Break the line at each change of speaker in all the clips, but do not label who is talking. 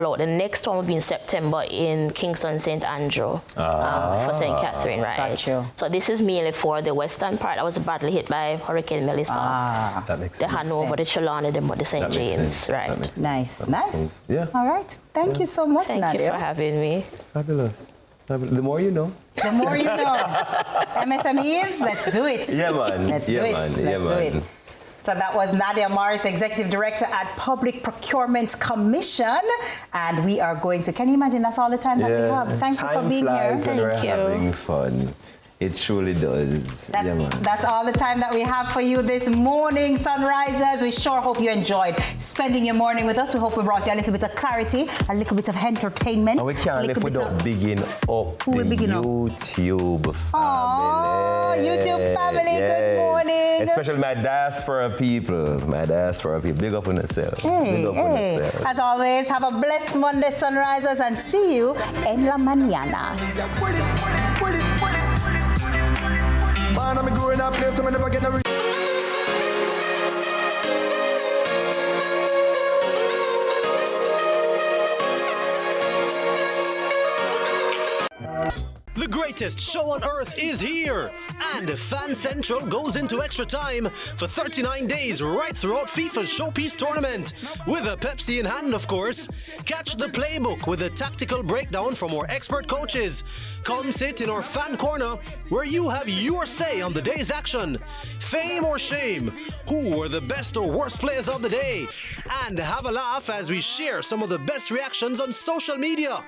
The next one will be in September in Kingston, St. Andrew for St. Catherine, right?
Gotcha.
So this is mainly for the western part. I was badly hit by Hurricane Melissa.
That makes sense.
The Hanover, the Trelawney, the St. James, right?
Nice, nice.
Yeah.
All right. Thank you so much,
Thank
Nadia.
you for having me.
Fabulous. The more you know.
The more you know. MSMEs, let's do it.
Yeah, man.
Let's do it. Let's do it. So that was Nadia Morris, Executive Director at Public Procurement Commission. And we are going to, can you imagine, that's all the time that we have. Thank you for being here.
Thank you. Having fun. It truly does.
That's all the time that we have for you this morning, Sunrisers. We sure hope you enjoyed spending your morning with us. We hope we brought you a little bit of clarity, a little bit of entertainment.
And we can't live without bigging up the YouTube family.
YouTube family, good morning.
Especially my diaspora people. Big up on yourself. Big up on yourself.
As always, have a blessed Monday, Sunrisers, and see you en la mañana.
Man, I'm growing up place, I'm never getting a
The greatest show on earth is here, and Fan Central goes into extra time for 39 days right throughout FIFA's Showpiece tournament, with a Pepsi in hand, of course. Catch the playbook with a tactical breakdown from our expert coaches. Come sit in our fan corner, where you have your say on the day's action. Fame or shame, who were the best or worst players of the day, and have a laugh as we share some of the best reactions on social media.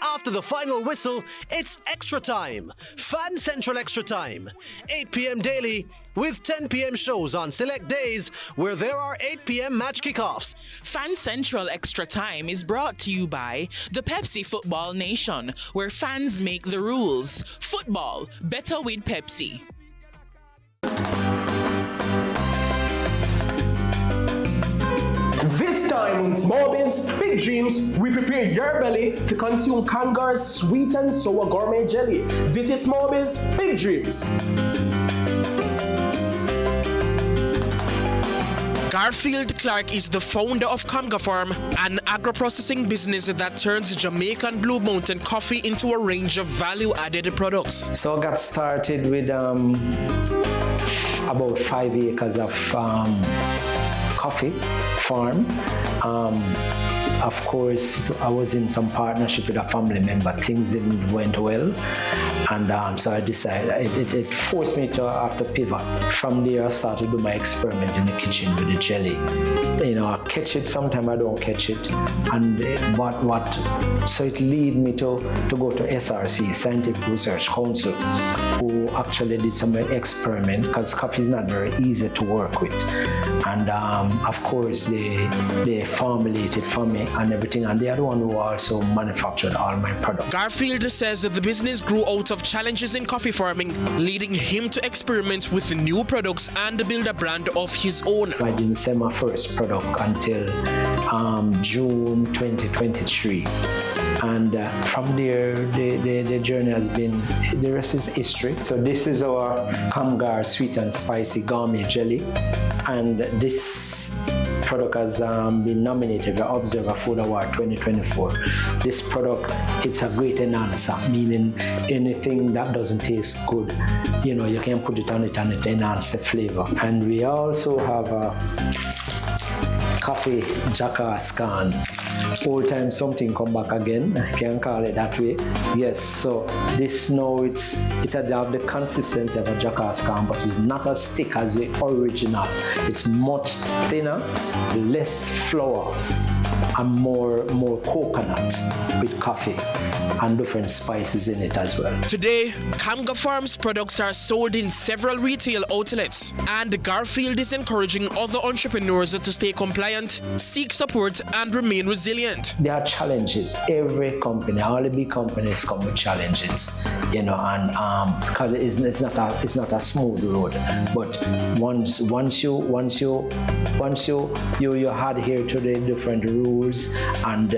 After the final whistle, it's extra time. Fan Central Extra Time. 8 p.m. daily with 10 p.m. shows on select days where there are 8 p.m. match kickoffs.
Fan Central Extra Time is brought to you by the Pepsi Football Nation, where fans make the rules. Football, better with Pepsi.
This time on Small Biz, Big Dreams, we prepare your belly to consume Kangar's sweet and sour gourmet jelly. This is Small Biz, Big Dreams. Garfield Clark is the founder of Conga Farm, an agro-processing business that turns Jamaican Blue Mountain coffee into a range of value-added products.
So I got started with about 5 acres of coffee farm. Of course, I was in some partnership with a family member. Things didn't went well, and so I decided it forced me to have to pivot. From there, I started with my experiment in the kitchen with the jelly. You know, I catch it, sometimes I don't catch it, and so it lead me to go to SRC, Scientific Research Council, who actually did some experiment, because coffee is not very easy to work with, and of course they formulated for me and everything, and they are the one who also manufactured all my products.
Garfield says that the business grew out of challenges in coffee farming, leading him to experiment with new products and build a brand of his own.
I didn't sell my first product until June 2023. And from there, the journey has been, the rest is history. So this is our Kamgar Sweet and Spicy Gourmet Jelly. And this product has been nominated for Observer Food Award 2024. This product, it's a great enhancer, meaning anything that doesn't taste good, you know, you can put it on it and it enhances the flavor. And we also have a coffee jackass can. All time something come back again, I can call it that way. Yes, so this now it's have the consistency of a jackass can, but it's not as thick as the original. It's much thinner, less flour, and more coconut with coffee and different spices in it as well.
Today, Kamga Farms products are sold in several retail outlets, and Garfield is encouraging other entrepreneurs to stay compliant, seek support, and remain resilient.
There are challenges. Every company, all the big companies come with challenges, you know, and it's not a smooth road. But once you adhere to the different rules and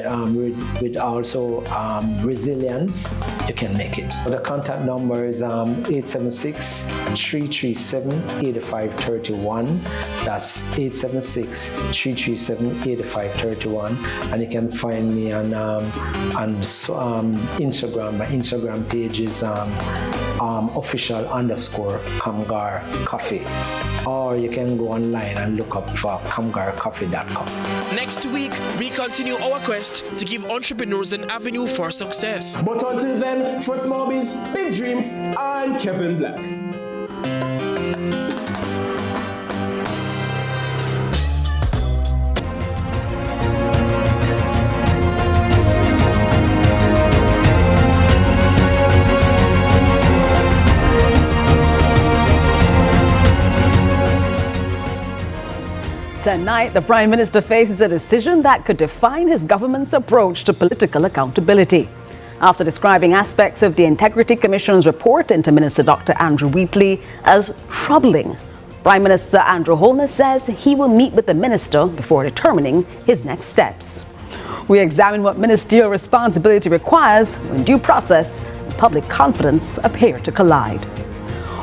with also resilience, you can make it. The contact number is 876 876-337-8531. That's 876-337-8531. And you can find me on Instagram. My Instagram page is official_Kamgar Coffee. Or you can go online and look up for kamgarcoffee.com.
Next week, we continue our quest to give entrepreneurs an avenue for success.
But until then, for Small Biz, Big Dreams, I'm Kevin Black.
Tonight, the Prime Minister faces a decision that could define his government's approach to political accountability. After describing aspects of the Integrity Commission's report into Minister Dr. Andrew Wheatley as troubling, Prime Minister Andrew Holness says he will meet with the minister before determining his next steps. We examine what ministerial responsibility requires when due process and public confidence appear to collide.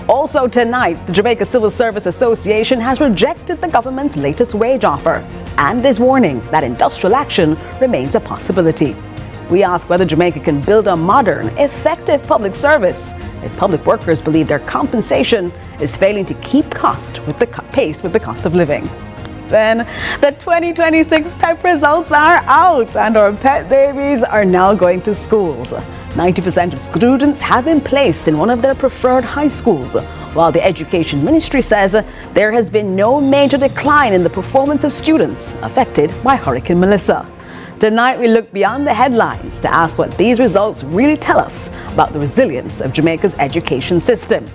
Also tonight, the Jamaica Civil Service Association has rejected the government's latest wage offer and is warning that industrial action remains a possibility. We ask whether Jamaica can build a modern, effective public service if public workers believe their compensation is failing to keep pace with the cost of living. Then, the 2026 PEP results are out and our pet babies are now going to schools. 90% of students have been placed in one of their preferred high schools, while the Education Ministry says there has been no major decline in the performance of students affected by Hurricane Melissa. Tonight, we look beyond the headlines to ask what these results really tell us about the resilience of Jamaica's education system.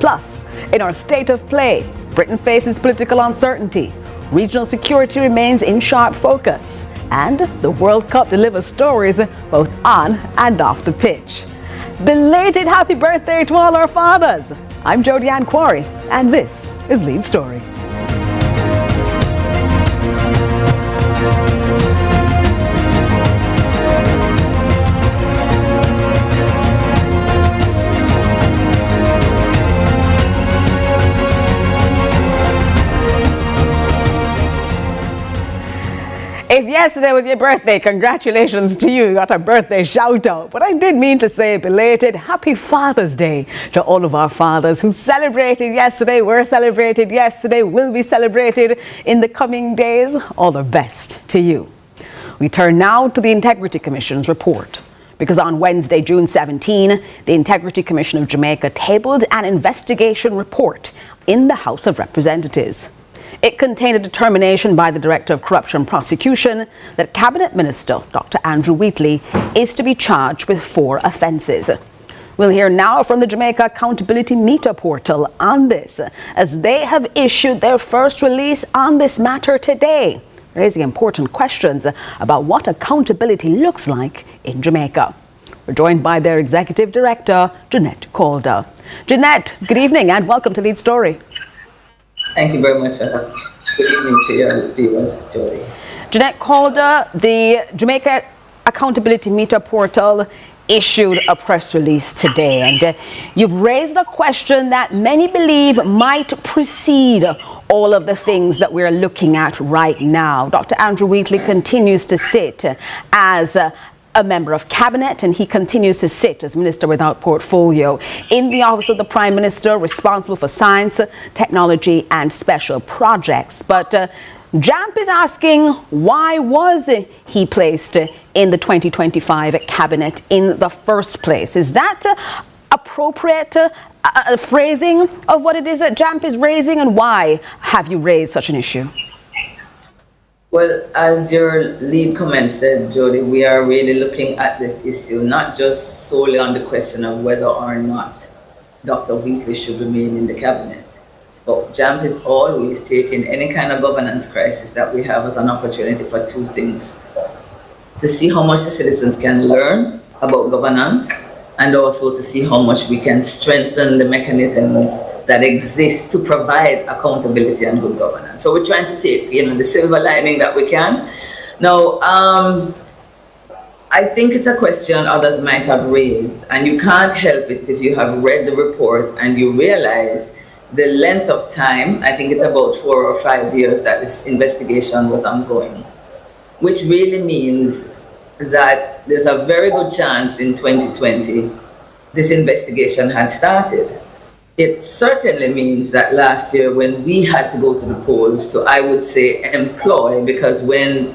Plus, in our state of play, Britain faces political uncertainty, regional security remains in sharp focus, and the World Cup delivers stories both on and off the pitch. Belated happy birthday to all our fathers! I'm Jodie Ann Quarry, and this is Lead Story. If yesterday was your birthday, congratulations to you. You got a birthday shout out. But I did mean to say belated Happy Father's Day to all of our fathers who celebrated yesterday, were celebrated yesterday, will be celebrated in the coming days. All the best to you. We turn now to the Integrity Commission's report. Because on Wednesday, June 17, the Integrity Commission of Jamaica tabled an investigation report in the House of Representatives. It contained a determination by the Director of Corruption Prosecution that Cabinet Minister Dr. Andrew Wheatley is to be charged with 4 offences. We'll hear now from the Jamaica Accountability Meter Portal on this, as they have issued their first release on this matter today, raising important questions about what accountability looks like in Jamaica. We're joined by their Executive Director, Jeanette Calder. Jeanette, good evening and welcome to Lead Story.
Thank you very much for that. Good evening to your viewers, Jodie.
Jeanette Calder, the Jamaica Accountability Meter Portal issued a press release today, and you've raised a question that many believe might precede all of the things that we're looking at right now. Dr. Andrew Wheatley continues to sit as a member of cabinet, and he continues to sit as Minister without portfolio in the Office of the Prime Minister, responsible for science, technology and special projects. But JAMP is asking, why was he placed in the 2025 cabinet in the first place? Is that appropriate phrasing of what it is that JAMP is raising, and why have you raised such an issue?
Well, as your lead comment said, Jodie, we are really looking at this issue, not just solely on the question of whether or not Dr. Wheatley should remain in the cabinet. But JAMP is always taking any kind of governance crisis that we have as an opportunity for 2 things. To see how much the citizens can learn about governance, and also to see how much we can strengthen the mechanisms that exist to provide accountability and good governance. So we're trying to take, the silver lining that we can. Now, I think it's a question others might have raised, and you can't help it if you have read the report and you realize the length of time. I think it's about 4 or 5 years that this investigation was ongoing, which really means that there's a very good chance in 2020 this investigation had started. It certainly means that last year when we had to go to the polls to, I would say, employ, because when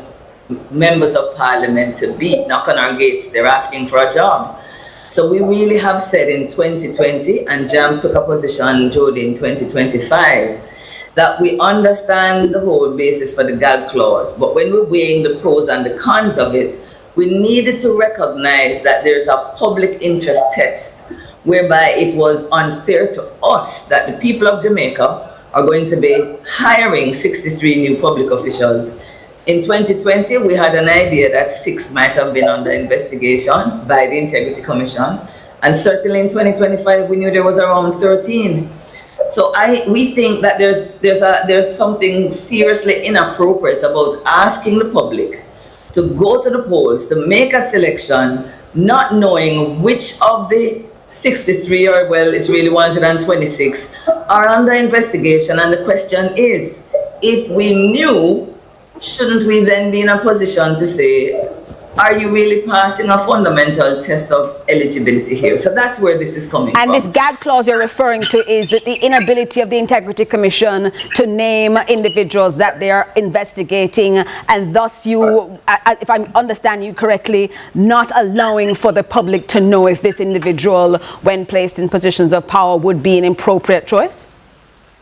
members of parliament to beat, knock on our gates, they're asking for a job. So we really have said in 2020, and Jam took a position, Jody, in 2025, that we understand the whole basis for the gag clause, but when we're weighing the pros and the cons of it, we needed to recognize that there's a public interest test whereby it was unfair to us that the people of Jamaica are going to be hiring 63 new public officials. In 2020, we had an idea that 6 might have been under investigation by the Integrity Commission, and certainly in 2025, we knew there was around 13. So we think that there's something seriously inappropriate about asking the public to go to the polls to make a selection, not knowing which of the 63, or well, it's really 126, are under investigation. And the question is, if we knew, shouldn't we then be in a position to say, are you really passing a fundamental test of eligibility here? So that's where this is coming from.
And this gag clause you're referring to is that the inability of the Integrity Commission to name individuals that they are investigating, and thus you, if I understand you correctly, not allowing for the public to know if this individual, when placed in positions of power, would be an appropriate choice?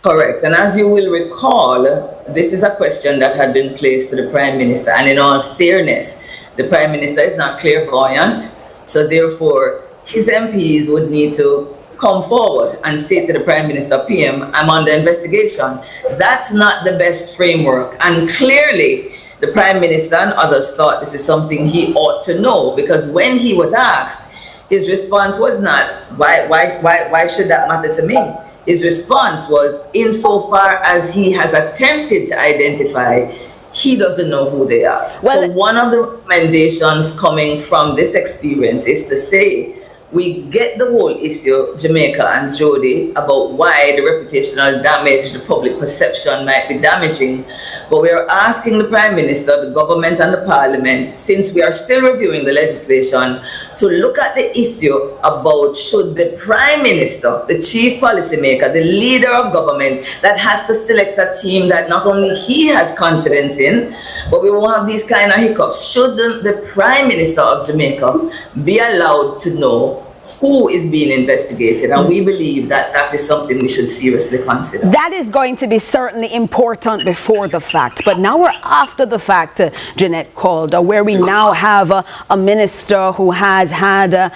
Correct. And as you will recall, this is a question that had been placed to the Prime Minister. And in all fairness, the Prime Minister is not clairvoyant. So therefore, his MPs would need to come forward and say to the Prime Minister, PM, I'm under investigation. That's not the best framework. And clearly, the Prime Minister and others thought this is something he ought to know, because when he was asked, his response was not, why should that matter to me? His response was, insofar as he has attempted to identify, he doesn't know who they are. Well, so one of the recommendations coming from this experience is to say, we get the whole issue, Jamaica and Jody, about why the reputational damage, the public perception might be damaging. But we are asking the Prime Minister, the government and the Parliament, since we are still reviewing the legislation, to look at the issue about should the Prime Minister, the chief policymaker, the leader of government, that has to select a team that not only he has confidence in, but we won't have these kind of hiccups. Should the Prime Minister of Jamaica be allowed to know who is being investigated? And we believe that that is something we should seriously consider.
That is going to be certainly important before the fact. But now we're after the fact, Jeanette Calder, where we now have a minister who has had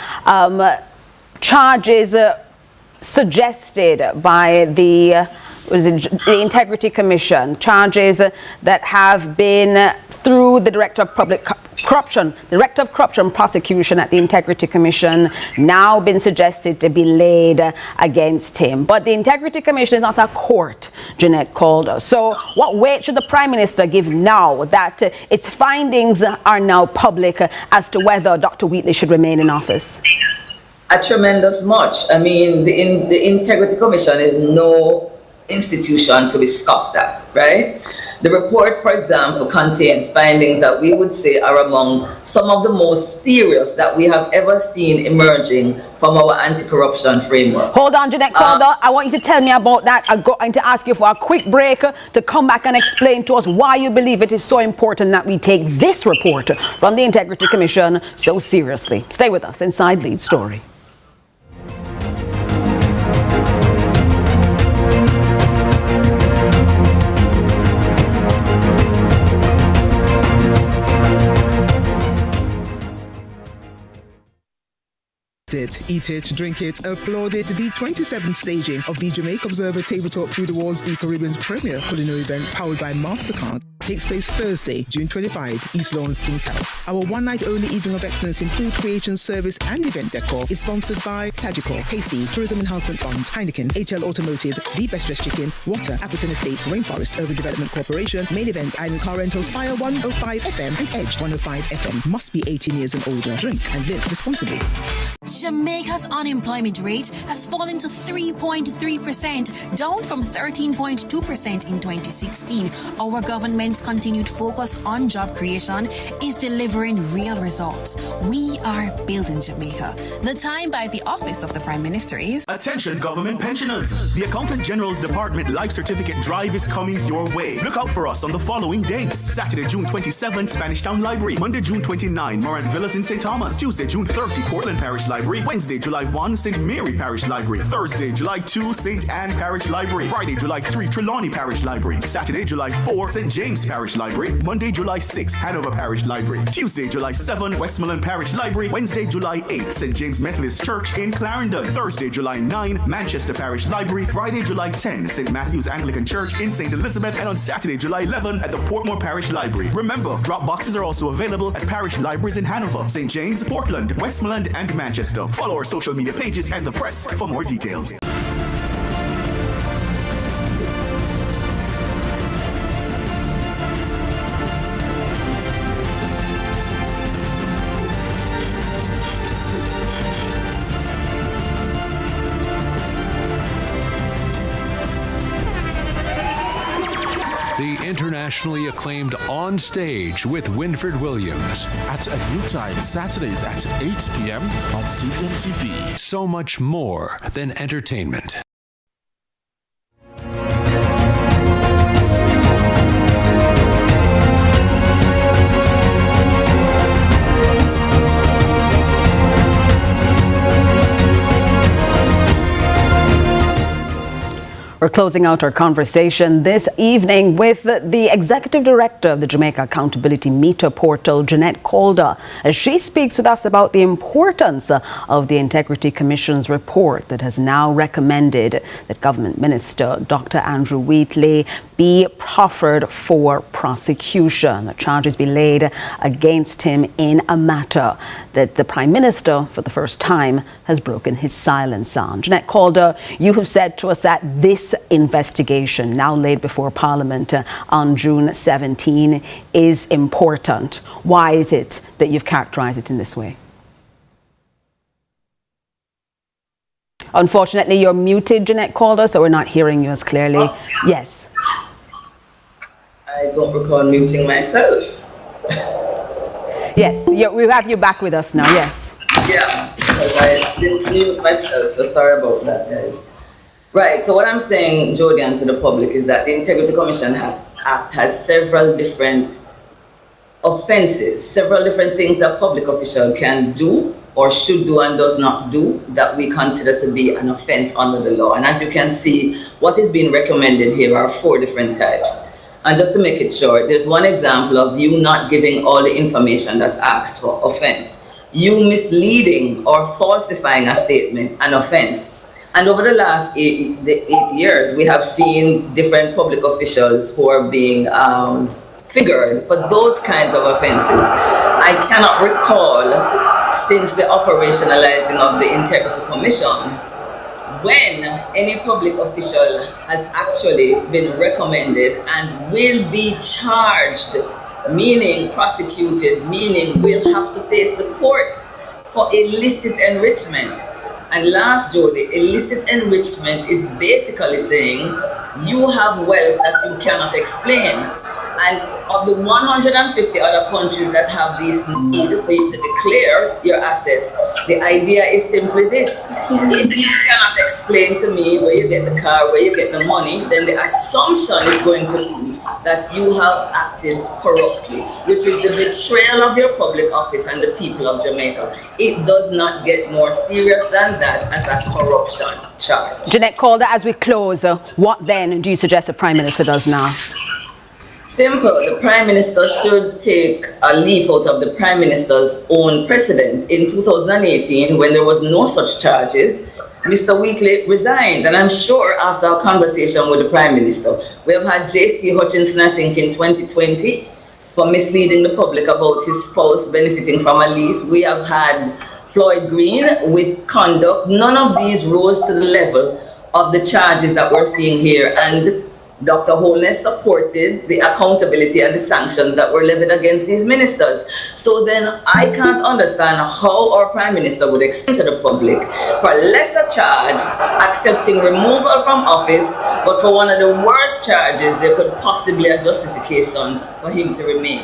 charges suggested by the Integrity Commission, charges that have been through the Director of Corruption Prosecution at the Integrity Commission, now been suggested to be laid against him. But the Integrity Commission is not a court, Jeanette Calder. So what weight should the Prime Minister give now that its findings are now public as to whether Dr. Wheatley should remain in office?
A tremendous much. I mean, the Integrity Commission is no institution to be scoffed at, right? The report, for example, contains findings that we would say are among some of the most serious that we have ever seen emerging from our anti-corruption framework.
Hold on, Jeanette Calder. I want you to tell me about that. I'm going to ask you for a quick break to come back and explain to us why you believe it is so important that we take this report from the Integrity Commission so seriously. Stay with us inside Lead Story.
Eat it, drink it, applaud it. The 27th staging of the Jamaica Observer Tabletop Food Awards, the Caribbean's premier culinary event powered by MasterCard. takes place Thursday, June 25, East Lawrence, King's House. Our one-night-only evening of excellence in food creation, service and event decor is sponsored by Sagicor, Tasty, Tourism Enhancement Fund, Heineken, HL Automotive, The Best Dressed Chicken, Water, Appleton Estate, Rainforest Urban Development Corporation, Main Event, Island Car Rentals, Fire 105 FM and Edge 105 FM. Must be 18 years and older. Drink and live responsibly.
Jamaica's unemployment rate has fallen to 3.3%, down from 13.2% in 2016. Our government's continued focus on job creation is delivering real results. We are building Jamaica. The time by the Office of the Prime Minister is...
Attention government pensioners. The Accountant General's Department Life Certificate Drive is coming your way. Look out for us on the following dates. Saturday, June 27th, Spanish Town Library. Monday, June 29, Morant Villas in St. Thomas. Tuesday, June 30, Portland Parish Library. Wednesday, July 1, St. Mary Parish Library. Thursday, July 2, St. Anne Parish Library. Friday, July 3, Trelawney Parish Library. Saturday, July 4, St. James Parish Library. Monday, July 6, Hanover Parish Library. Tuesday, July 7, Westmoreland Parish Library. Wednesday, July 8, St. James Methodist Church in Clarendon. Thursday, July 9, Manchester Parish Library. Friday, July 10, St. Matthew's Anglican Church in St. Elizabeth. And on Saturday, July 11, at the Portmore Parish Library. Remember, drop boxes are also available at parish libraries in Hanover, St. James, Portland, Westmoreland, and Manchester. Follow our social media pages and the press for more details.
The internationally acclaimed On Stage with Winfred Williams.
At a new time, Saturdays at 8 p.m. on CVM TV.
So much more than entertainment.
We're closing out our conversation this evening with the Executive Director of the Jamaica Accountability Meter Portal, Jeanette Calder, as she speaks with us about the importance of the Integrity Commission's report that has now recommended that Government Minister Dr. Andrew Wheatley be proffered for prosecution. The charges be laid against him in a matter that the Prime Minister, for the first time, has broken his silence on. Jeanette Calder, you have said to us that this investigation, now laid before Parliament on June 17, is important. Why is it that you've characterised it in this way? Unfortunately, you're muted, Jeanette Calder, so we're not hearing you as clearly. Oh. Yes.
I don't recall muting myself.
Yes, we have you back with us now, yes.
Yeah, because I didn't mute myself, so sorry about that, guys. Right, so what I'm saying, Jody, and to the public is that the Integrity Commission Act has several different offenses, several different things that public official can do or should do and does not do that we consider to be an offense under the law. And as you can see, what is being recommended here are 4 different types. And just to make it short, there's one example of you not giving all the information that's asked for, offense. You misleading or falsifying a statement, an offense. And over the last 8 years, we have seen different public officials who are being figured for those kinds of offenses. I cannot recall, since the operationalizing of the Integrity Commission, when any public official has actually been recommended and will be charged, meaning prosecuted, meaning will have to face the court for illicit enrichment. And last, Jody, illicit enrichment is basically saying you have wealth that you cannot explain. And of the 150 other countries that have this need for you to declare your assets, the idea is simply this. If you cannot explain to me where you get the car, where you get the money, then the assumption is going to be that you have acted corruptly, which is the betrayal of your public office and the people of Jamaica. It does not get more serious than that as a corruption charge.
Jeanette Calder, as we close, what then do you suggest the Prime Minister does now?
Simple. The Prime Minister should take a leap out of the Prime Minister's own precedent. In 2018, when there was no such charges, Mr. Wheatley resigned, and I'm sure after a conversation with the Prime Minister, we have had J.C. Hutchinson, I think, in 2020 for misleading the public about his spouse benefiting from a lease. We have had Floyd Green with conduct. None of these rose to the level of the charges that we're seeing here, and Dr. Holness supported the accountability and the sanctions that were levied against these ministers. So then I can't understand how our Prime Minister would explain to the public for a lesser charge, accepting removal from office, but for one of the worst charges, there could possibly be a justification for him to remain.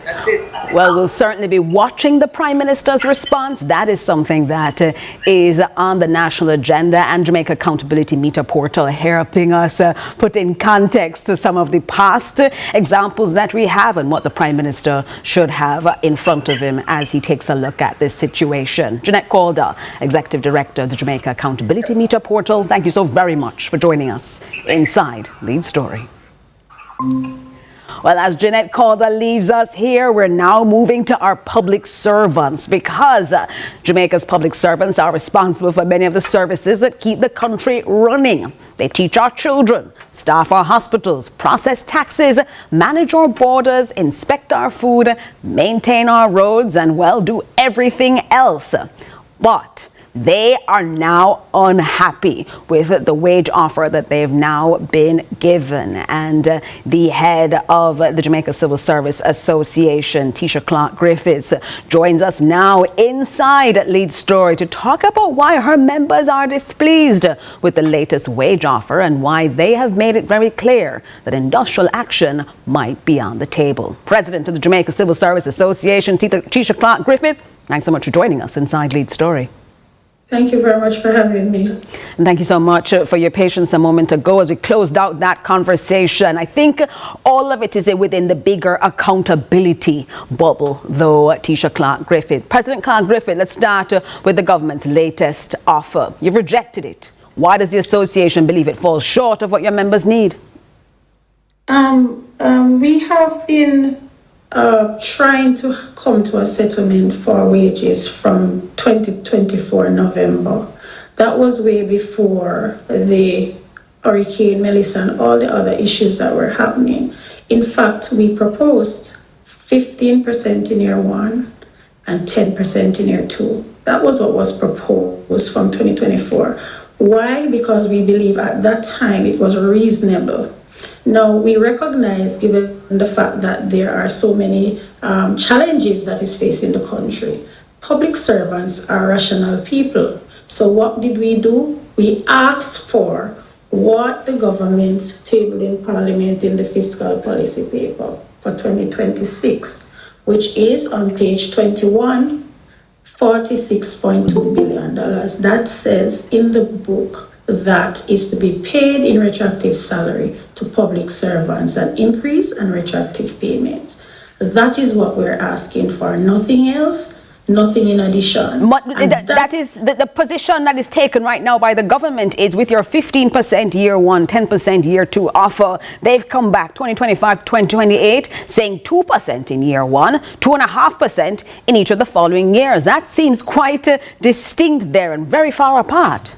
That's it.
Well, we'll certainly be watching the Prime Minister's response. That is something that is on the national agenda, and Jamaica Accountability Meter Portal helping us put in context to some of the past examples that we have and what the Prime Minister should have in front of him as he takes a look at this situation. Jeanette Calder, Executive Director of the Jamaica Accountability Meter Portal, thank you so very much for joining us inside Lead Story. Well, as Jeanette Calder leaves us here, we're now moving to our public servants, because Jamaica's public servants are responsible for many of the services that keep the country running. They teach our children, staff our hospitals, process taxes, manage our borders, inspect our food, maintain our roads, and, well, do everything else. But they are now unhappy with the wage offer that they've now been given. And the head of the Jamaica Civil Service Association, Tisha Clark-Griffiths, joins us now inside Lead Story to talk about why her members are displeased with the latest wage offer and why they have made it very clear that industrial action might be on the table. President of the Jamaica Civil Service Association, Tisha Clark-Griffiths, thanks so much for joining us inside Lead Story.
Thank you very much for having me.
And thank you so much for your patience a moment ago as we closed out that conversation. I think all of it is within the bigger accountability bubble, though, Tisha Clark-Griffith. President Clark-Griffith, let's start with the government's latest offer. You've rejected it. Why does the association believe it falls short of what your members need?
We have been trying to come to a settlement for wages from 2024 November. That was way before the Hurricane Melissa and all the other issues that were happening. In fact, we proposed 15% in year one and 10% in year two. That was what was proposed from 2024. Why? Because we believe at that time it was reasonable. Now, we recognize, given the fact that there are so many challenges that is facing the country, public servants are rational people. So what did we do? We asked for what the government tabled in Parliament in the fiscal policy paper for 2026, which is on page 21, $46.2 billion. That says in the book that is to be paid in retroactive salary to public servants, an increase and retroactive payment. That is what we're asking for, nothing else, nothing in addition.
But that is the position that is taken right now by the government is with your 15% year one, 10% year two offer. They've come back 2025, 2028 saying 2% in year one, 2.5% in each of the following years. That seems quite distinct there and very far apart.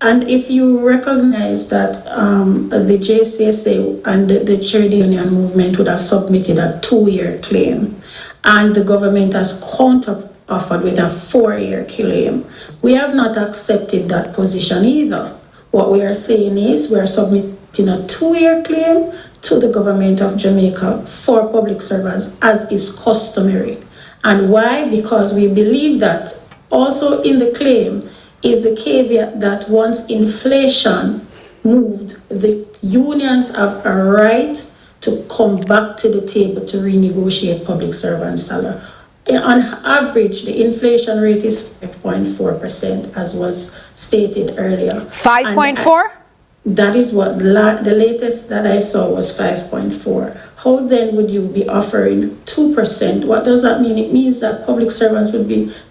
And if you recognize that the JCSA and the trade union movement would have submitted a 2-year claim, and the government has counter-offered with a 4-year claim, we have not accepted that position either. What we are saying is we are submitting a 2-year claim to the government of Jamaica for public servants, as is customary. And why? Because we believe that also in the claim is the caveat that once inflation moved, the unions have a right to come back to the table to renegotiate public servant salary. On average, the inflation rate is 5.4%, as was stated earlier.
5.4?
That is what the latest that I saw was 5.4. How then would you be offering 2%? What does that mean? It means that public servants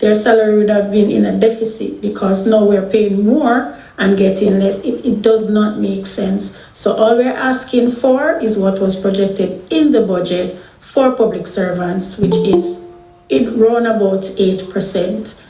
their salary would have been in a deficit because now we're paying more and getting less. It does not make sense. So all we're asking for is what was projected in the budget for public servants, which is in round about 8%.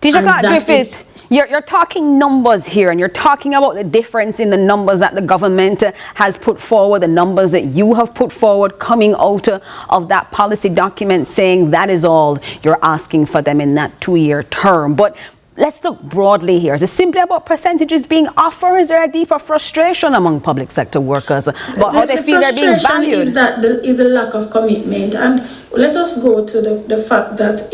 Tisha Clark-Griffith, You're talking numbers here, and you're talking about the difference in the numbers that the government has put forward, the numbers that you have put forward coming out of that policy document, saying that is all you're asking for them in that 2-year term. But let's look broadly here. Is it simply about percentages being off, or is there a deeper frustration among public sector workers about how they feel they're being valued?
Is the lack of commitment. And let us go to the fact that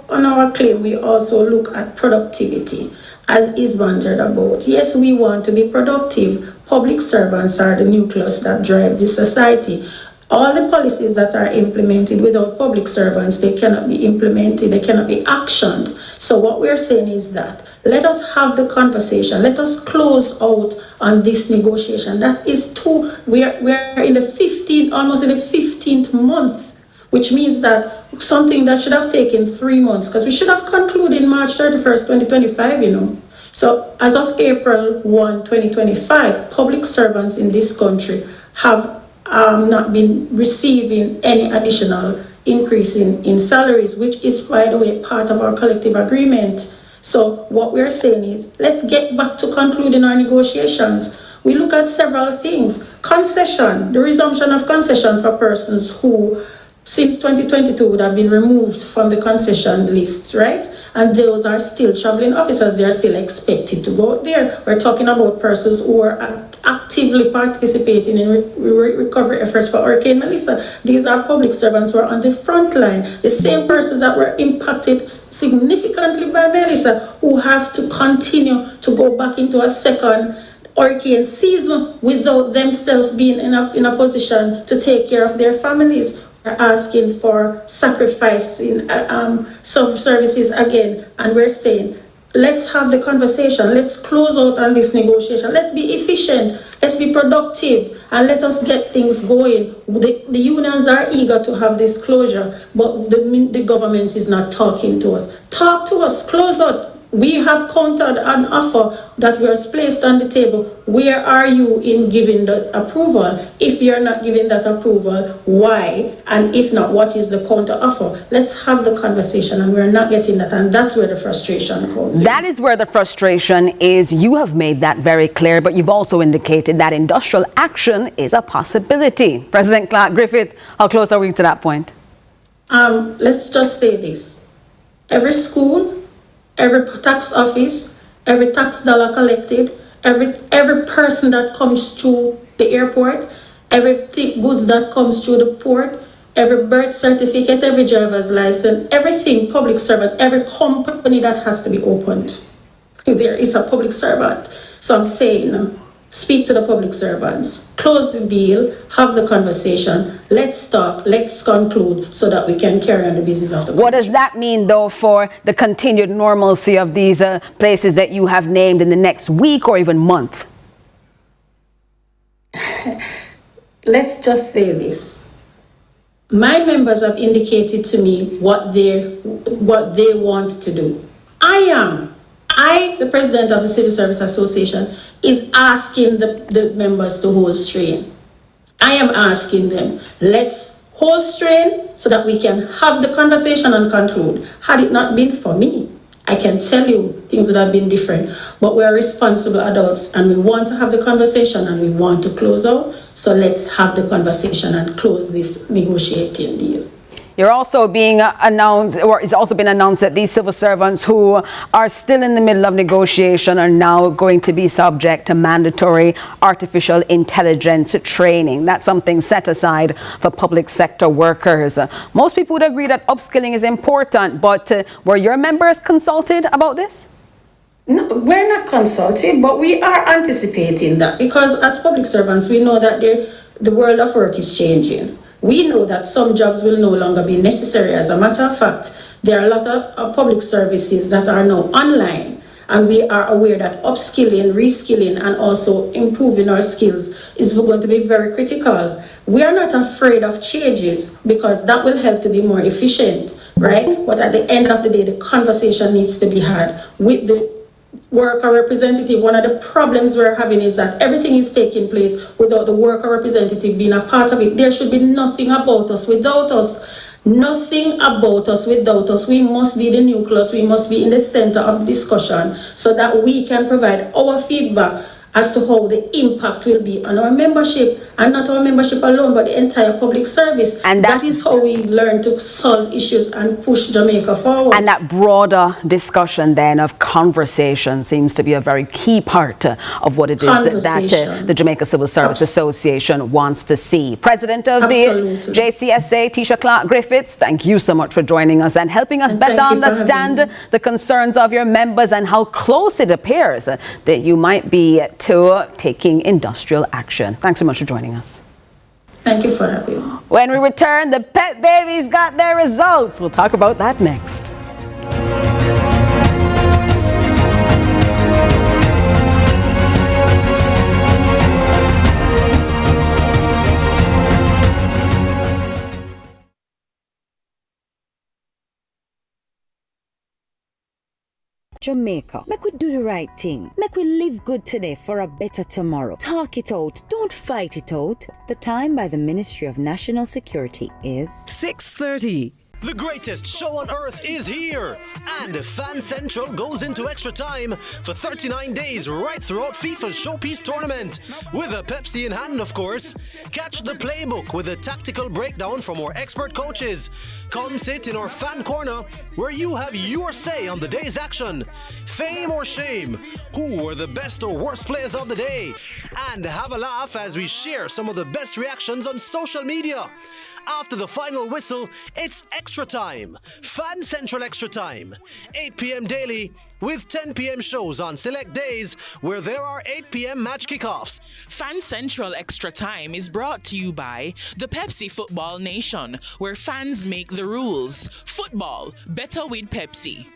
on our claim, we also look at productivity, as is bantered about. Yes, we want to be productive. Public servants are the nucleus that drive this society. All the policies that are implemented without public servants, they cannot be implemented, they cannot be actioned. So what we're saying is that let us have the conversation, let us close out on this negotiation. That is we're in the almost in the 15th month, which means that something that should have taken 3 months, because we should have concluded March 31st, 2025, So as of April 1, 2025, public servants in this country have not been receiving any additional increase in salaries, which is, by the way, part of our collective agreement. So what we're saying is, let's get back to concluding our negotiations. We look at several things. Concession, the resumption of concession for persons who, since 2022, would have been removed from the concession list, right? And those are still traveling officers. They are still expected to go there. We're talking about persons who are actively participating in recovery efforts for Hurricane Melissa. These are public servants who are on the front line. The same persons that were impacted significantly by Melissa, who have to continue to go back into a second hurricane season without themselves being in a position to take care of their families. Are asking for sacrifice in some services again, and we're saying, let's have the conversation, let's close out on this negotiation, let's be efficient, let's be productive, and let us get things going. The unions are eager to have this closure, but the government is not talking to us. Talk to us, close out. We have countered an offer that was placed on the table. Where are you in giving the approval? If you're not giving that approval, why? And if not, what is the counter offer? Let's have the conversation, and we're not getting that, and that's where the frustration comes in.
That is where the frustration is. You have made that very clear, but you've also indicated that industrial action is a possibility. President Clark Griffith, how close are we to that point?
Let's just say this. Every school, every tax office, every tax dollar collected, every person that comes through the airport, every goods that comes through the port, every birth certificate, every driver's license, everything public servant, every company that has to be opened, there is a public servant. So I'm saying, speak to the public servants, close the deal, have the conversation, let's talk, let's conclude so that we can carry on the business of the country.
What does that mean, though, for the continued normalcy of these places that you have named in the next week or even month?
Let's just say this. My members have indicated to me what they want to do. I, the president of the Civil Service Association, is asking the members to hold strain. I am asking them, let's hold strain so that we can have the conversation and conclude. Had it not been for me, I can tell you things would have been different. But we are responsible adults, and we want to have the conversation, and we want to close out. So let's have the conversation and close this negotiating deal.
You're also being announced, or it's also been announced, that these civil servants who are still in the middle of negotiation are now going to be subject to mandatory artificial intelligence training. That's something set aside for public sector workers. Most people would agree that upskilling is important, but were your members consulted about this?
No, we're not consulted, but we are anticipating that, because as public servants, we know that the world of work is changing. We know that some jobs will no longer be necessary. As a matter of fact, there are a lot of public services that are now online, and we are aware that upskilling, reskilling, and also improving our skills is going to be very critical. We are not afraid of changes, because that will help to be more efficient, right? But at the end of the day, the conversation needs to be had with the worker representative. One of the problems we're having is that everything is taking place without the worker representative being a part of it. There should be nothing about us without us. Nothing about us without us. We must be the nucleus. We must be in the center of discussion so that we can provide our feedback as to how the impact will be on our membership, and not our membership alone, but the entire public service. And that is how we learn to solve issues and push Jamaica forward.
And that broader discussion then of conversation seems to be a very key part of what it is that the Jamaica Civil Service Association wants to see. President of the JCSA, Tisha Clark-Griffiths, thank you so much for joining us and helping us better understand the concerns of your members and how close it appears that you might be to taking industrial action. Thanks so much for joining us.
Thank you for having me.
When we return, the pet babies got their results. We'll talk about that next.
Jamaica, make we do the right thing. Make we live good today for a better tomorrow. Talk it out. Don't fight it out. The time by the Ministry of National Security is
6:30. The greatest show on earth is here, and Fan Central goes into extra time for 39 days right throughout FIFA's Showpiece tournament. With a Pepsi in hand, of course. Catch the playbook with a tactical breakdown from our expert coaches. Come sit in our fan corner where you have your say on the day's action. Fame or shame, who were the best or worst players of the day? And have a laugh as we share some of the best reactions on social media. After the final whistle, it's extra time. Fan Central Extra Time. 8 p.m. daily with 10 p.m. shows on select days where there are 8 p.m. match kickoffs.
Fan Central Extra Time is brought to you by the Pepsi Football Nation, where fans make the rules. Football, better with Pepsi.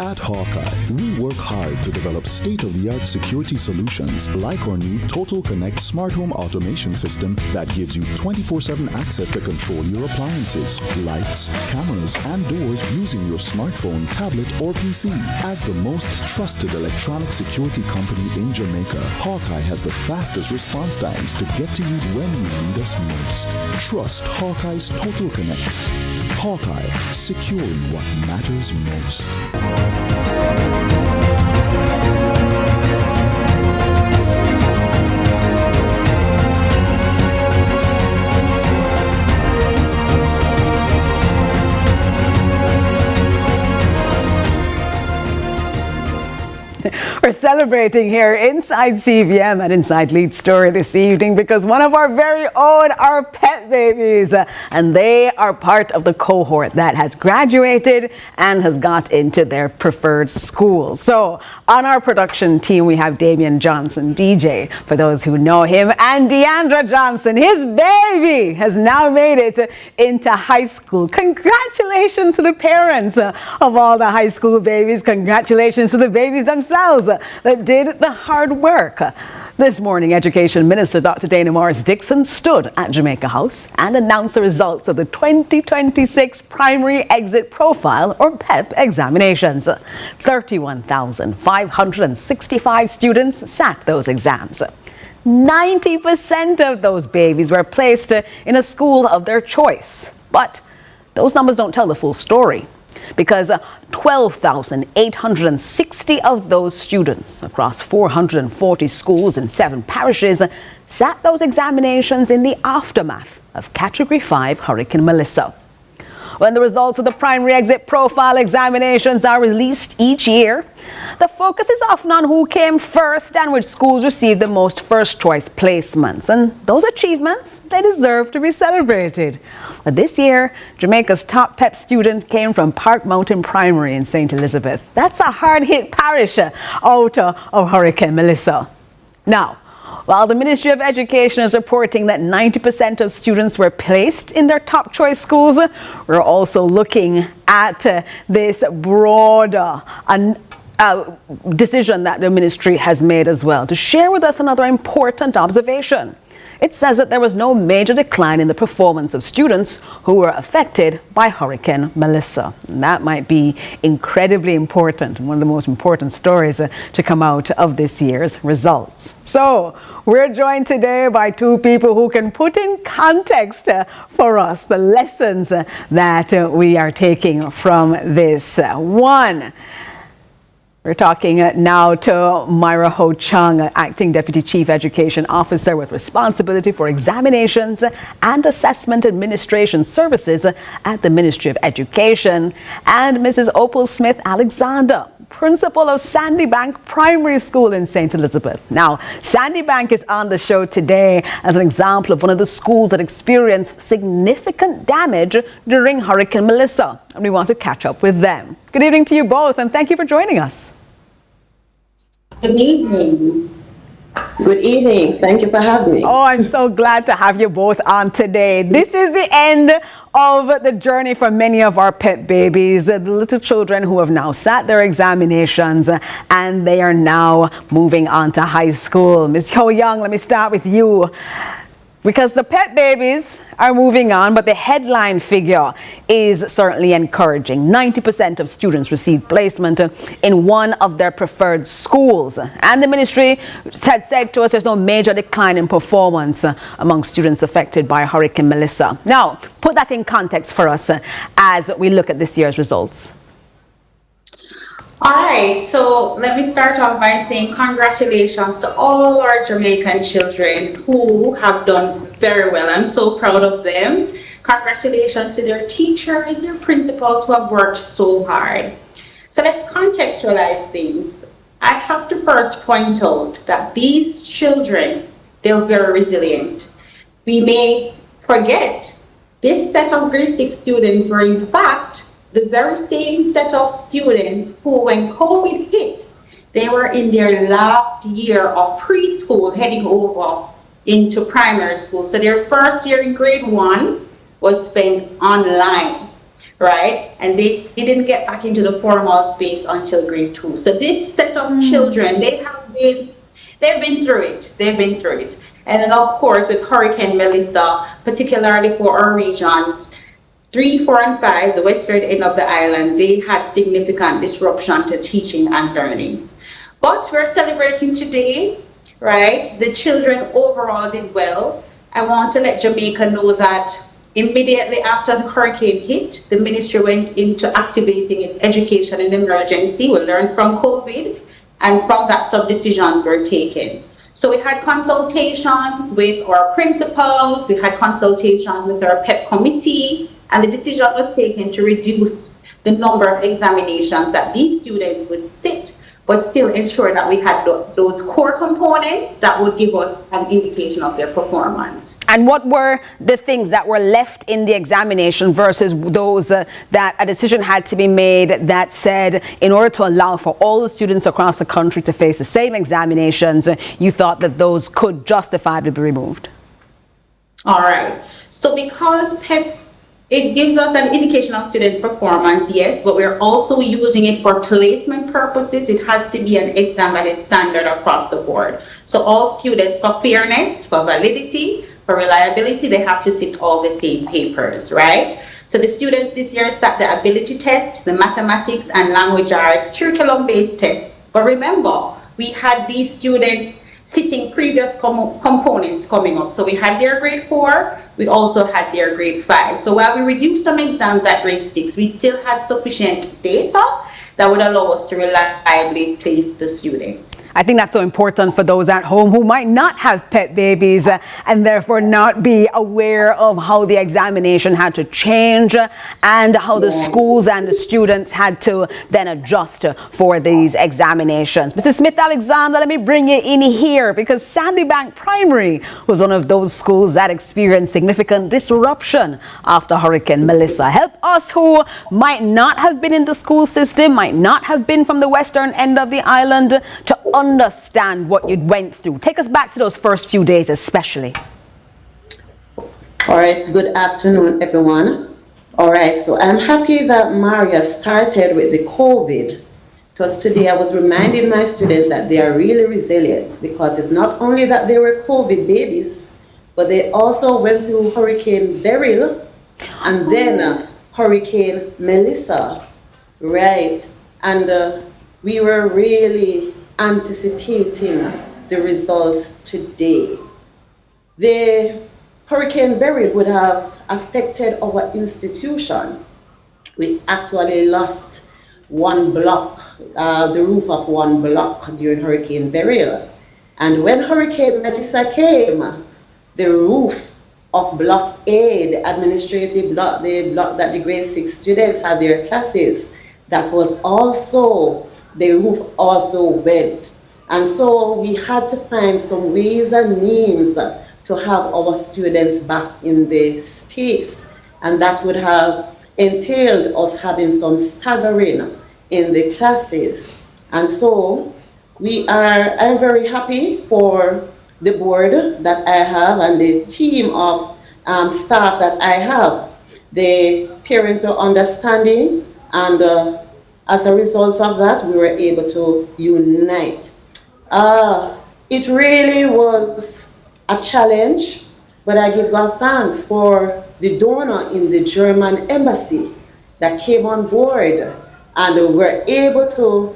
At Hawkeye, we work hard to develop state-of-the-art security solutions like our new Total Connect smart home automation system that gives you 24/7 access to control your appliances, lights, cameras, and doors using your smartphone, tablet, or PC. As the most trusted electronic security company in Jamaica, Hawkeye has the fastest response times to get to you when you need us most. Trust Hawkeye's Total Connect. Hawkeye, securing what matters most.
We're celebrating here inside CVM and inside Lead Story this evening because one of our very own are pet babies, and they are part of the cohort that has graduated and has got into their preferred school. So on our production team, we have Damian Johnson, DJ, for those who know him, and Deandra Johnson. His baby has now made it into high school. Congratulations to the parents of all the high school babies. Congratulations to the babies themselves that did the hard work. This morning, Education Minister Dr. Dana Morris-Dixon stood at Jamaica House and announced the results of the 2026 Primary Exit Profile, or PEP, examinations. 31,565 students sat those exams. 90% of those babies were placed in a school of their choice. But those numbers don't tell the full story, because 12,860 of those students across 440 schools in 7 parishes sat those examinations in the aftermath of Category 5 Hurricane Melissa. When the results of the Primary Exit Profile examinations are released each year, the focus is often on who came first and which schools received the most first-choice placements. And those achievements, they deserve to be celebrated. But this year, Jamaica's top PEP student came from Park Mountain Primary in St. Elizabeth. That's a hard-hit parish out of Hurricane Melissa. Now, while the Ministry of Education is reporting that 90% of students were placed in their top choice schools, we're also looking at this broader decision that the ministry has made as well to share with us another important observation. It says that there was no major decline in the performance of students who were affected by Hurricane Melissa. And that might be incredibly important, one of the most important stories to come out of this year's results. So we're joined today by two people who can put in context for us the lessons that we are taking from this. One, we're talking now to Myra Ho Chung, Acting Deputy Chief Education Officer with responsibility for examinations and assessment administration services at the Ministry of Education, and Mrs. Opal Smith Alexander, Principal of Sandy Bank Primary School in St. Elizabeth. Now, Sandy Bank is on the show today as an example of one of the schools that experienced significant damage during Hurricane Melissa, and we want to catch up with them. Good evening to you both, and thank you for joining us.
Good evening. Good evening. Thank you for having me.
Oh, I'm so glad to have you both on today. This is the end of the journey for many of our pet babies, the little children who have now sat their examinations and they are now moving on to high school. Ms. Ho Young, let me start with you. Because the pet babies are moving on, but the headline figure is certainly encouraging. 90% of students received placement in one of their preferred schools. And the ministry had said to us there's no major decline in performance among students affected by Hurricane Melissa. Now, put that in context for us as we look at this year's results.
All right, so let me start off by saying congratulations to all our Jamaican children who have done very well. I'm so proud of them. Congratulations to their teachers, their principals who have worked so hard. So let's contextualize things. I have to first point out that these children, they're very resilient. We may forget this set of grade 6 students were in fact the very same set of students who, when COVID hit, they were in their last year of preschool heading over into primary school. So their first year in grade 1 was spent online, right? And they didn't get back into the formal space until grade 2. So this set of children, they've been through it. They've been through it. And then of course with Hurricane Melissa, particularly for our regions, 3, 4, and 5, the western end of the island, they had significant disruption to teaching and learning. But we're celebrating today, right? The children overall did well. I want to let Jamaica know that immediately after the hurricane hit, the ministry went into activating its education in emergency. We learned from COVID, and from that, some decisions were taken. So we had consultations with our principals, we had consultations with our PEP committee, and the decision was taken to reduce the number of examinations that these students would sit, but still ensure that we had those core components that would give us an indication of their performance.
And what were the things that were left in the examination versus those that a decision had to be made that said, in order to allow for all the students across the country to face the same examinations, you thought that those could justifiably be removed?
All right. So because PEP, it gives us an indication of students' performance, yes, but we're also using it for placement purposes. It has to be an exam that is standard across the board. So all students, for fairness, for validity, for reliability, they have to sit all the same papers, right? So the students this year sat the ability test, the mathematics and language arts, curriculum-based tests. But remember, we had these students sitting previous components coming up. So we had their grade 4, we also had their grade 5. So while we reduced some exams at grade 6, we still had sufficient data that would allow us to reliably place the students.
I think that's so important for those at home who might not have pet babies and therefore not be aware of how the examination had to change and how the schools and the students had to then adjust for these examinations. Mrs. Smith Alexander, let me bring you in here because Sandy Bank Primary was one of those schools that experienced significant disruption after Hurricane Melissa. Help us who might not have been in the school system, might not have been from the western end of the island, to understand what you went through. Take us back to those first few days especially.
All right, good afternoon, everyone. All right, so I'm happy that Maria started with the COVID, because today I was reminding my students that they are really resilient, because it's not only that they were COVID babies, but they also went through Hurricane Beryl and then Hurricane Melissa, right? And we were really anticipating the results today. The Hurricane Beryl would have affected our institution. We actually lost one block, the roof of one block during Hurricane Beryl. And when Hurricane Melissa came, the roof of Block A, the administrative block, the block that the grade 6 students had their classes, that was also, the roof also went. And so we had to find some ways and means to have our students back in the space. And that would have entailed us having some staggering in the classes. And so I'm very happy for the board that I have and the team of staff that I have. The parents were understanding, and as a result of that, we were able to unite. It really was a challenge, but I give God thanks for the donor in the German embassy that came on board and were able to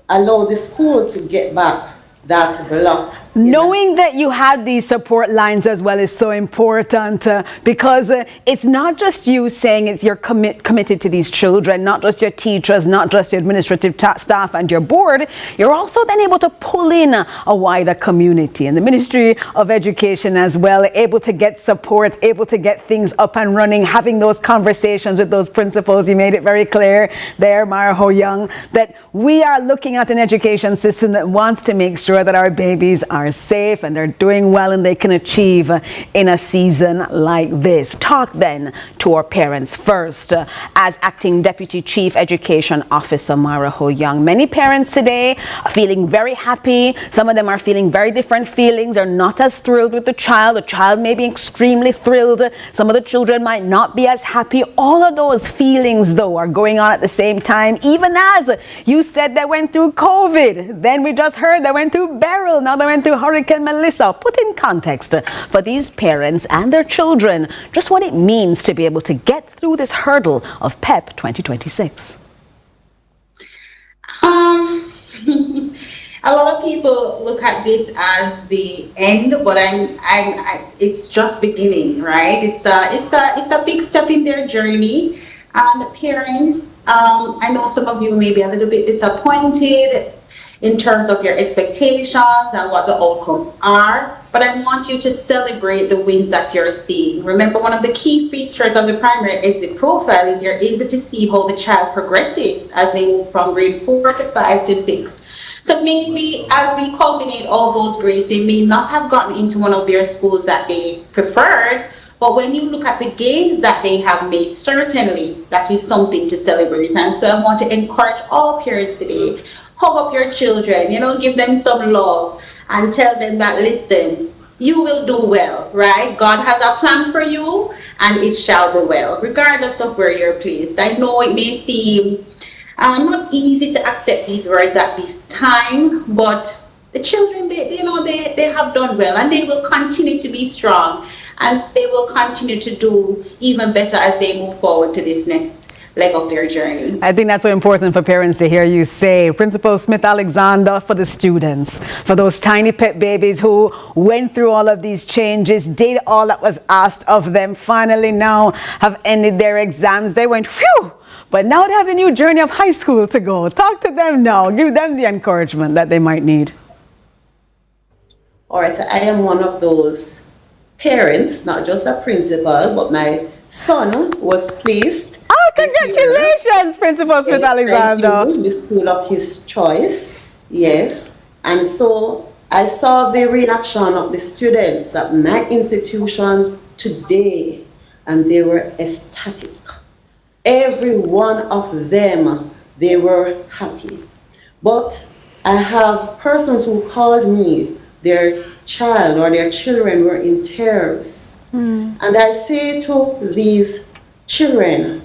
allow the school to get back that block.
Knowing that you have these support lines as well is so important because it's not just you saying you're committed to these children, not just your teachers, not just your administrative staff and your board. You're also then able to pull in a wider community, and the Ministry of Education as well, able to get support, able to get things up and running, having those conversations with those principals. You made it very clear there, Mara Ho Young, that we are looking at an education system that wants to make sure that our babies are safe and they're doing well and they can achieve in a season like this. Talk then to our parents first. As Acting Deputy Chief Education Officer Mara Ho Young, many parents today are feeling very happy. Some of them are feeling very different feelings. They're not as thrilled with the child. The child may be extremely thrilled. Some of the children might not be as happy. All of those feelings, though, are going on at the same time, even as you said they went through COVID. Then we just heard they went through Beryl. Now they went through Hurricane Melissa. Put in context for these parents and their children just what it means to be able to get through this hurdle of PEP 2026.
A lot of people look at this as the end, but it's just beginning, right? It's a big step in their journey. And parents, I know some of you may be a little bit disappointed in terms of your expectations and what the outcomes are, but I want you to celebrate the wins that you're seeing. Remember, one of the key features of the primary exit profile is you're able to see how the child progresses as they move from grade 4 to 5 to 6. So maybe as we culminate all those grades, they may not have gotten into one of their schools that they preferred, but when you look at the gains that they have made, certainly that is something to celebrate. And so I want to encourage all parents today, hug up your children, give them some love and tell them that, listen, you will do well, right? God has a plan for you and it shall be well, regardless of where you're placed. I know it may seem not easy to accept these words at this time, but the children, they have done well and they will continue to be strong and they will continue to do even better as they move forward to this next leg of their journey.
I think that's so important for parents to hear you say. Principal Smith-Alexander, for the students, for those tiny pet babies who went through all of these changes, did all that was asked of them, finally now have ended their exams. They went, phew! But now they have a new journey of high school to go. Talk to them now. Give them the encouragement that they might need.
All right, so I am one of those parents, not just a principal, but my son was pleased.
Oh, congratulations, Principal Smith-Alexander.
In the school of his choice, yes. And so I saw the reaction of the students at my institution today, and they were ecstatic. Every one of them, they were happy. But I have persons who called me, their child or their children were in tears. And I say to these children,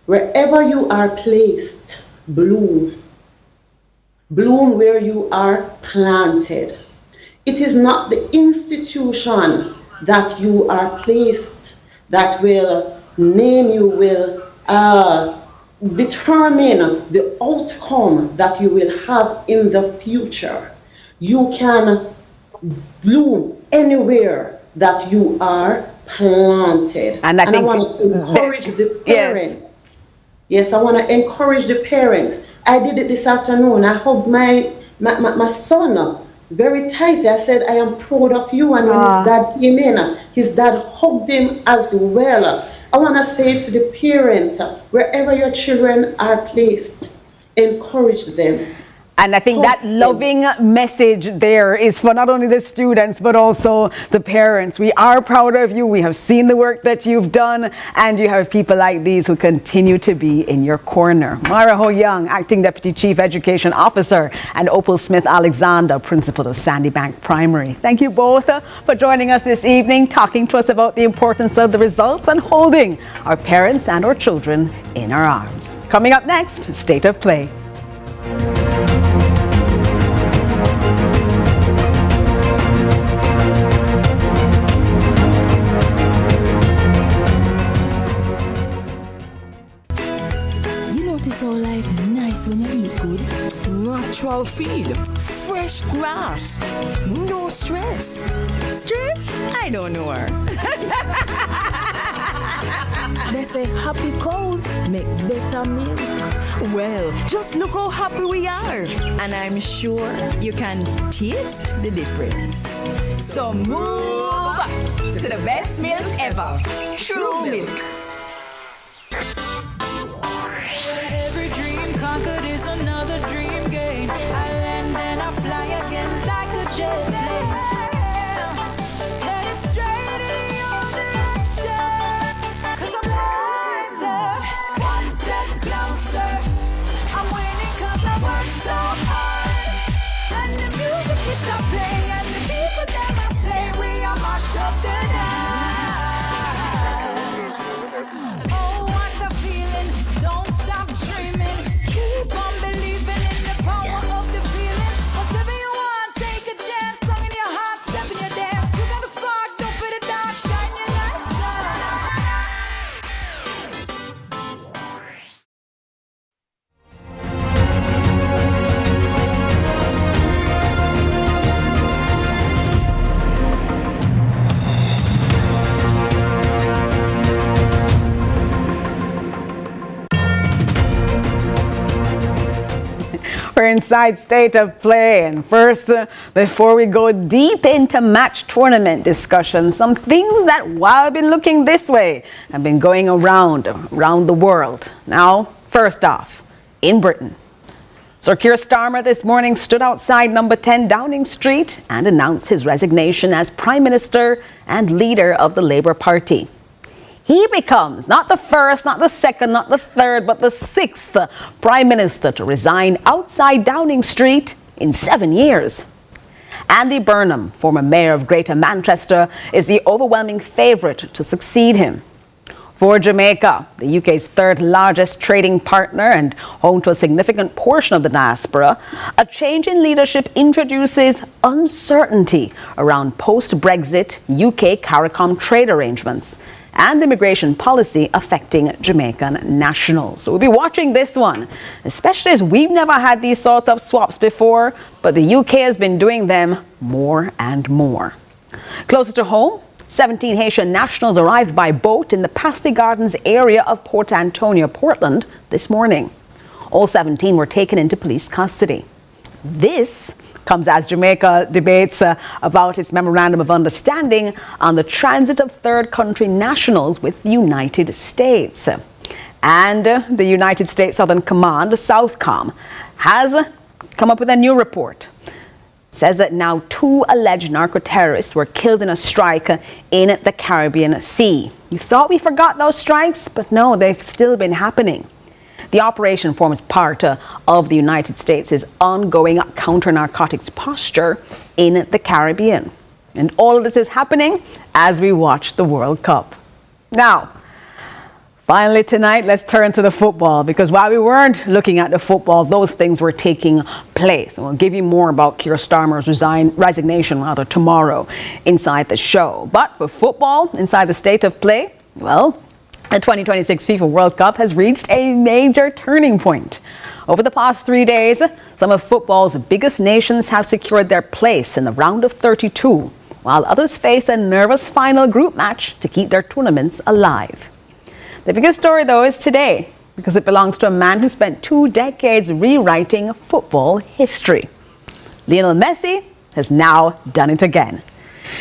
wherever you are placed, bloom. Bloom where you are planted. It is not the institution that you are placed, that will name you, will determine the outcome that you will have in the future. You can bloom anywhere that you are planted.
And I
want to encourage the parents. Yes, I want to encourage the parents. I did it this afternoon. I hugged my son very tight. I said, I am proud of you. And when his dad came in, his dad hugged him as well. I want to say to the parents, wherever your children are placed, encourage them.
And I think that loving message there is for not only the students, but also the parents. We are proud of you. We have seen the work that you've done, and you have people like these who continue to be in your corner. Mara Ho Young, Acting Deputy Chief Education Officer, and Opal Smith Alexander, Principal of Sandybank Primary. Thank you both for joining us this evening, talking to us about the importance of the results and holding our parents and our children in our arms. Coming up next, State of Play.
So life nice when you eat good. Natural feed, fresh grass, no stress. Stress? I don't know her. They say happy cows make better milk. Well, just look how happy we are. And I'm sure you can taste the difference. So move to the best milk ever. True Milk.
Every dream conquered is another dream game. I land and I fly again like a jet plane. Headed straight in your direction. 'Cause I'm wiser, one step closer. I'm winning 'cause I work so hard. And the music keeps on playing, and the people that I say we are mash up the dance. Oh, what a feeling! Don't stop dreaming. Keep on believing in the power of the feeling. Whatever you want, take a chance. Song in your heart, step in your dance. You got a spark, don't fit it dark. Shine your lights
We're inside State of Play, and first, before we go deep into match tournament discussion, some things that, while I've been looking this way, have been going around the world. Now, first off, in Britain, Sir Keir Starmer this morning stood outside number 10 Downing Street and announced his resignation as Prime Minister and leader of the Labour Party. He becomes not the first, not the second, not the third, but the sixth Prime Minister to resign outside Downing Street in 7 years. Andy Burnham, former Mayor of Greater Manchester, is the overwhelming favourite to succeed him. For Jamaica, the UK's third largest trading partner and home to a significant portion of the diaspora, a change in leadership introduces uncertainty around post-Brexit UK CARICOM trade arrangements and immigration policy affecting Jamaican nationals. So we'll be watching this one, especially as we've never had these sorts of swaps before, but the UK has been doing them more and more. Closer to home, 17 Haitian nationals arrived by boat in the Pasty Gardens area of Port Antonio, Portland, this morning. All 17 were taken into police custody. This comes as Jamaica debates about its memorandum of understanding on the transit of third country nationals with the United States. And the United States Southern Command, SOUTHCOM, has come up with a new report. It says that now 2 alleged narco-terrorists were killed in a strike in the Caribbean Sea. You thought we forgot those strikes, but no, they've still been happening. The operation forms part of the United States' ongoing counter-narcotics posture in the Caribbean. And all of this is happening as we watch the World Cup. Now, Finally tonight, let's turn to the football, because while we weren't looking at the football, those things were taking place. And we'll give you more about Keir Starmer's resignation tomorrow inside the show. But for football, inside the state of play, well, the 2026 FIFA World Cup has reached a major turning point. Over the past 3 days, some of football's biggest nations have secured their place in the round of 32, while others face a nervous final group match to keep their tournaments alive. The biggest story, though, is today, because it belongs to a man who spent 2 decades rewriting football history. Lionel Messi has now done it again.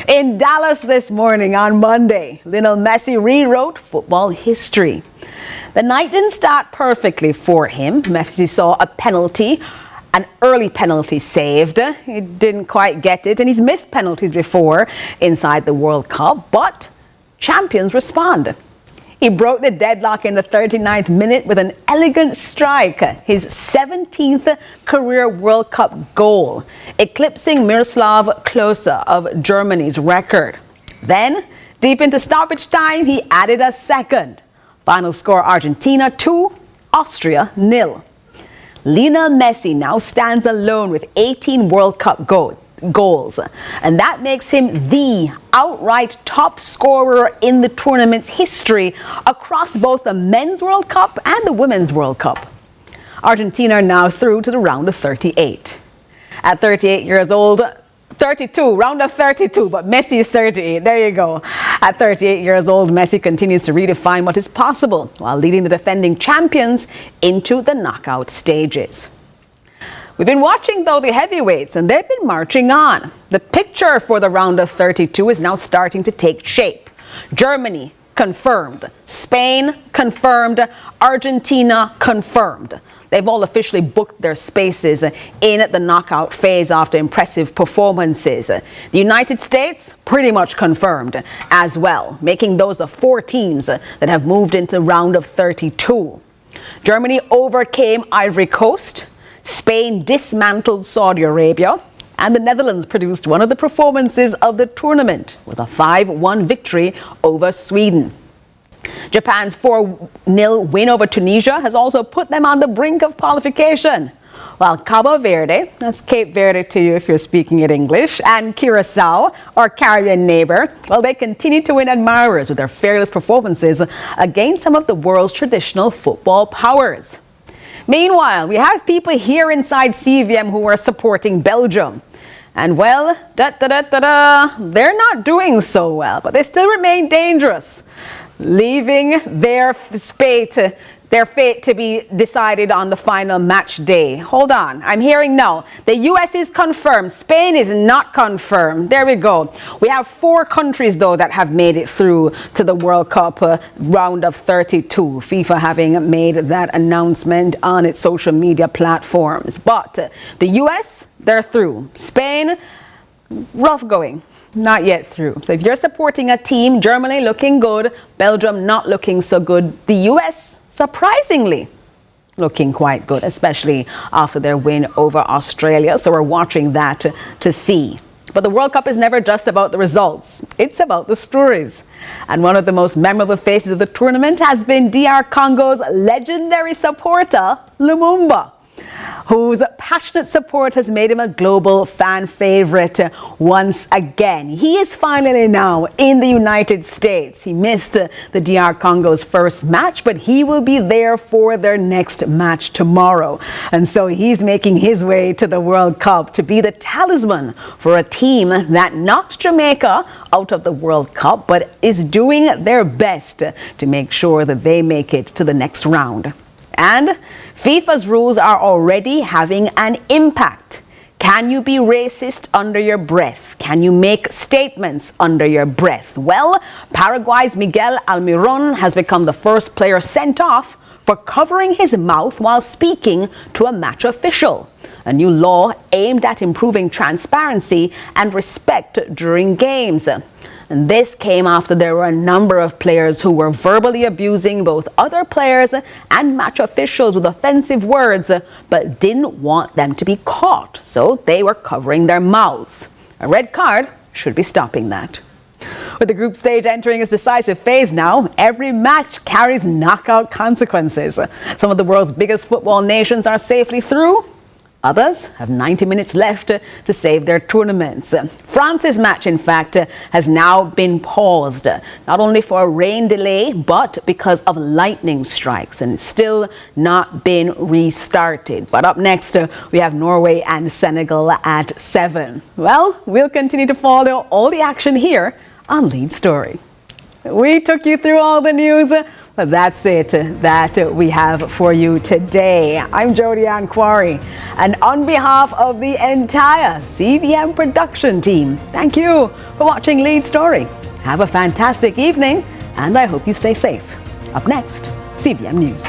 In Dallas this morning on Monday, Lionel Messi rewrote football history. The night didn't start perfectly for him. Messi saw a penalty, an early penalty saved. He didn't quite get it, and he's missed penalties before inside the World Cup, but champions respond. He broke the deadlock in the 39th minute with an elegant strike, his 17th career World Cup goal, eclipsing Miroslav Klose of Germany's record. Then, deep into stoppage time, he added a second. Final score: Argentina 2, Austria 0. Lionel Messi now stands alone with 18 World Cup goals, and that makes him the outright top scorer in the tournament's history across both the Men's World Cup and the Women's World Cup. Argentina are now through to the round of 38. At 38 years old, 32, round of 32, but Messi is 38. There you go. At 38 years old, Messi continues to redefine what is possible while leading the defending champions into the knockout stages. We've been watching, though, the heavyweights, and they've been marching on. The picture for the round of 32 is now starting to take shape. Germany confirmed. Spain confirmed. Argentina confirmed. They've all officially booked their spaces in the knockout phase after impressive performances. The United States pretty much confirmed as well, making those the 4 teams that have moved into the round of 32. Germany overcame Ivory Coast. Spain dismantled Saudi Arabia, and the Netherlands produced one of the performances of the tournament with a 5-1 victory over Sweden. Japan's 4-0 win over Tunisia has also put them on the brink of qualification, while Cabo Verde, that's Cape Verde to you if you're speaking it English, and Curacao, our Caribbean neighbor, well, they continue to win admirers with their fearless performances against some of the world's traditional football powers. Meanwhile, we have people here inside CVM who are supporting Belgium. And well, they're not doing so well, but they still remain dangerous, leaving their fate to be decided on the final match day. Hold on, I'm hearing no. The US is confirmed. Spain is not confirmed. There we go. We have 4 countries, though, that have made it through to the World Cup round of 32. FIFA having made that announcement on its social media platforms. But the US, they're through. Spain, rough going. Not yet through. So if you're supporting a team, Germany looking good, Belgium not looking so good, the US surprisingly looking quite good, especially after their win over Australia. So we're watching that to see. But the World Cup is never just about the results. It's about the stories. And one of the most memorable faces of the tournament has been DR Congo's legendary supporter, Lumumba, whose passionate support has made him a global fan favorite once again. He is finally now in the United States. He missed the DR Congo's first match, but he will be there for their next match tomorrow. And so he's making his way to the World Cup to be the talisman for a team that knocked Jamaica out of the World Cup, but is doing their best to make sure that they make it to the next round. And FIFA's rules are already having an impact. Can you be racist under your breath? Can you make statements under your breath? Well, Paraguay's Miguel Almiron has become the first player sent off for covering his mouth while speaking to a match official. A new law aimed at improving transparency and respect during games. And this came after there were a number of players who were verbally abusing both other players and match officials with offensive words, but didn't want them to be caught, so they were covering their mouths. A red card should be stopping that. With the group stage entering its decisive phase now, every match carries knockout consequences. Some of the world's biggest football nations are safely through. Others have 90 minutes left to save their tournaments. France's match, in fact, has now been paused, not only for a rain delay, but because of lightning strikes, and still not been restarted. But up next, we have Norway and Senegal at 7. Well, we'll continue to follow all the action here on Lead Story. We took you through all the news, but that's it that we have for you today. I'm Jody Ann Quarry, and on behalf of the entire CVM production team, thank you for watching Lead Story. Have a fantastic evening, and I hope you stay safe. Up next, CVM News.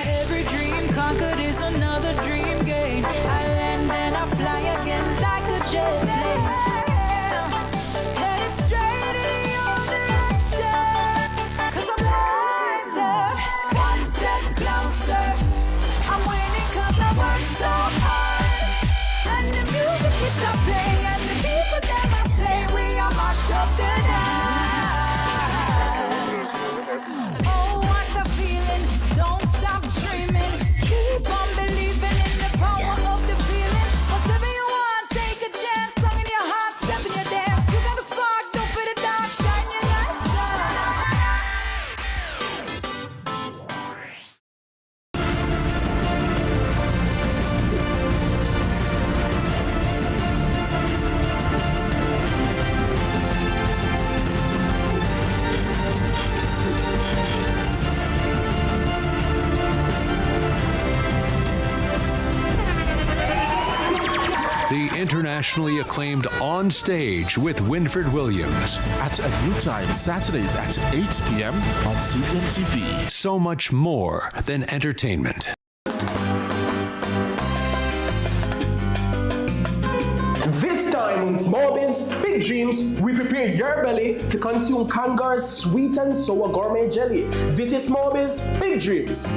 Every dream conquered is another dream game. I land and I fly again like a jet plane. Headed straight in your direction, 'cause I'm wiser, one step closer. I'm winning 'cause I work so hard. And the music keeps on playing, and the people never say we are mash up the dance. Oh, what a feeling, don't stop dreaming. Keep on believing in the power of the feeling. Whatever you want, take a chance. Song in your heart, step in your dance. You got a spark, don't fit it dark, shine your lights
The internationally acclaimed On Stage with Winfred Williams.
At a new time, Saturdays at 8 p.m. on CVM TV.
So much more than entertainment.
This time on Small Biz, Big Dreams, we prepare your belly to consume Kangar's sweet and sour gourmet jelly. This is Small Biz, Big Dreams.